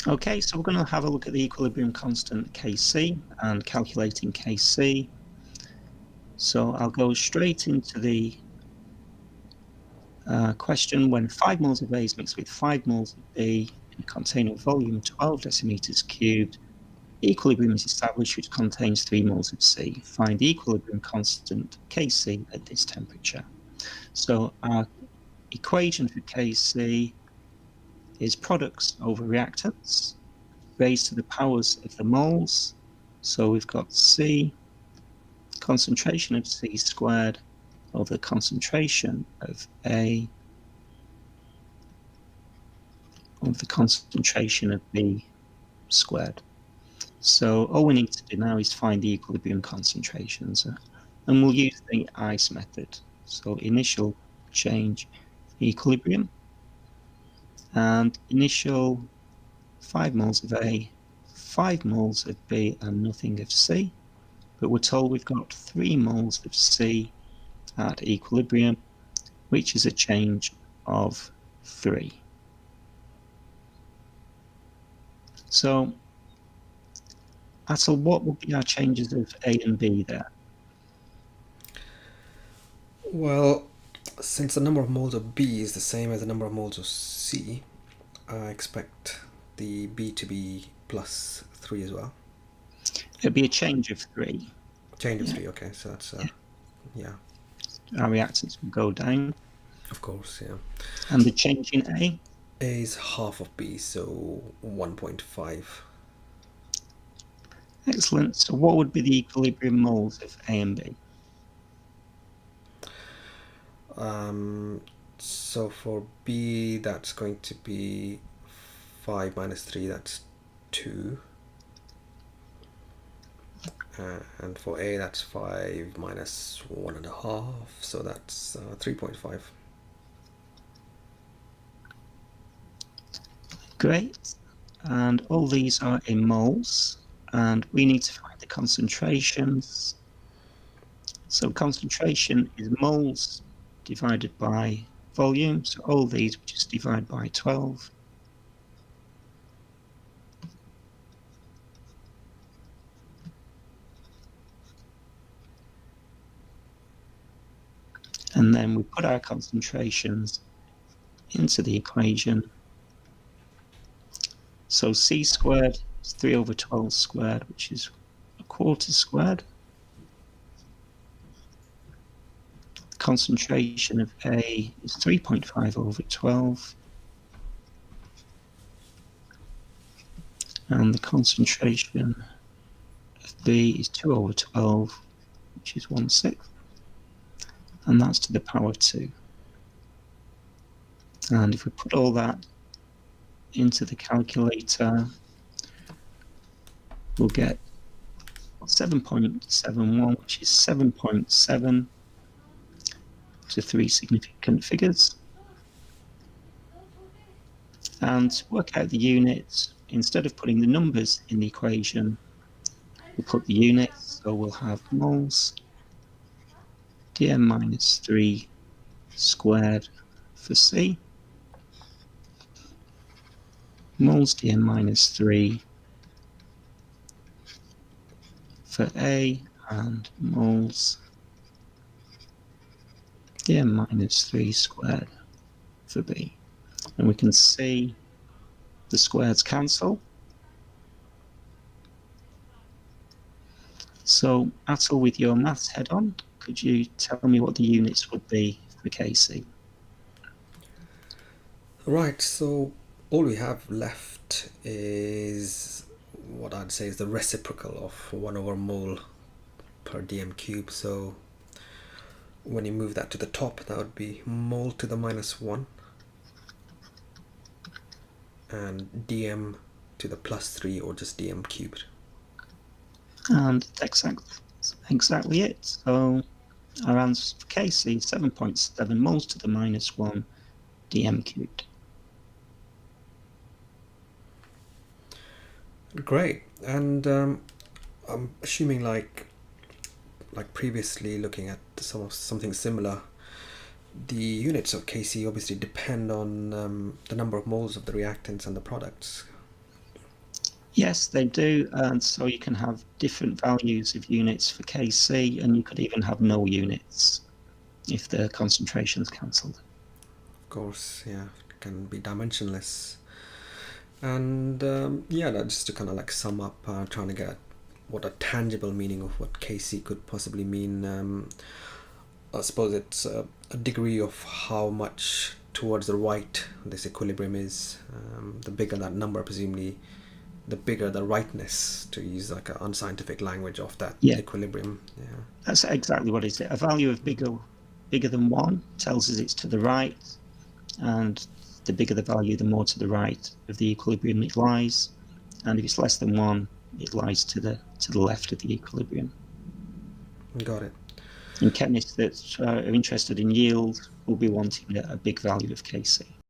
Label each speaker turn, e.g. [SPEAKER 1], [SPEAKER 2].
[SPEAKER 1] Okay, so we're going to have a look at the equilibrium constant Kc and calculating Kc. So I'll go straight into the question. When 5 moles of A is mixed with 5 moles of B in a container of volume 12 decimeters cubed, equilibrium is established which contains 3 moles of C. Find the equilibrium constant Kc at this temperature. So our equation for Kc is products over reactants raised to the powers of the moles. So we've got C, concentration of C squared over the concentration of A over the concentration of B squared. So all we need to do now is find the equilibrium concentrations, and we'll use the ICE method. So initial change equilibrium, and initial 5 moles of A, 5 moles of B, and nothing of C. But we're told we've got 3 moles of C at equilibrium, which is a change of 3. So, Atul, what would be our changes of A and B there?
[SPEAKER 2] Well, since the number of moles of B is the same as the number of moles of C, I expect the B to be plus 3 as well.
[SPEAKER 1] It'd be a change of 3.
[SPEAKER 2] Change of 3, okay, so that's, yeah.
[SPEAKER 1] Our reactants will go down.
[SPEAKER 2] Of course, yeah.
[SPEAKER 1] And the change in A?
[SPEAKER 2] A is half of B, so 1.5.
[SPEAKER 1] Excellent. So what would be the equilibrium moles of A and B?
[SPEAKER 2] So for B, that's going to be 5 minus 3, that's 2. And for A, that's 5 minus 1.5, so that's 3.5.
[SPEAKER 1] Great. And all these are in moles, and we need to find the concentrations. So concentration is moles divided by volume. So all these we just divide by 12. And then we put our concentrations into the equation. So C squared is 3 over 12 squared, which is a quarter squared. The concentration of A is 3.5 over 12. And the concentration of B is 2 over 12, which is 1/6. And that's to the power 2. And if we put all that into the calculator, we'll get 7.71, which is 7.7 to 3 significant figures. And to work out the units, instead of putting the numbers in the equation, we'll put the units. So we'll have moles dm minus 3 squared for C, moles dm minus 3 for A, and moles dm minus 3 squared for B. And we can see the squares cancel. So Atul, with your maths head on, could you tell me what the units would be for Kc?
[SPEAKER 2] Right, so all we have left is what I'd say is the reciprocal of 1 over mole per dm cube. So when you move that to the top, that would be mole to the minus 1 and dm to the plus 3, or just dm cubed.
[SPEAKER 1] And exactly it. So our answer for Kc is 7.7 moles to the minus 1 dm cubed.
[SPEAKER 2] Great. And I'm assuming like previously, looking at something similar, the units of Kc obviously depend on the number of moles of the reactants and the products.
[SPEAKER 1] Yes, they do, and so you can have different values of units for Kc, and you could even have no units if the concentration's cancelled.
[SPEAKER 2] Of course, yeah, it can be dimensionless. And yeah, that just to kind of like sum up, trying to get what a tangible meaning of what Kc could possibly mean. I suppose it's a degree of how much towards the right this equilibrium is. The bigger that number, presumably, the bigger the rightness, to use like an unscientific language, of that
[SPEAKER 1] Yeah.
[SPEAKER 2] equilibrium. Yeah.
[SPEAKER 1] That's exactly what it is. A value of bigger than 1 tells us it's to the right, and the bigger the value, the more to the right of the equilibrium it lies. And if it's less than 1, it lies to the left of the equilibrium.
[SPEAKER 2] Got it.
[SPEAKER 1] And chemists that are interested in yield will be wanting a big value of Kc.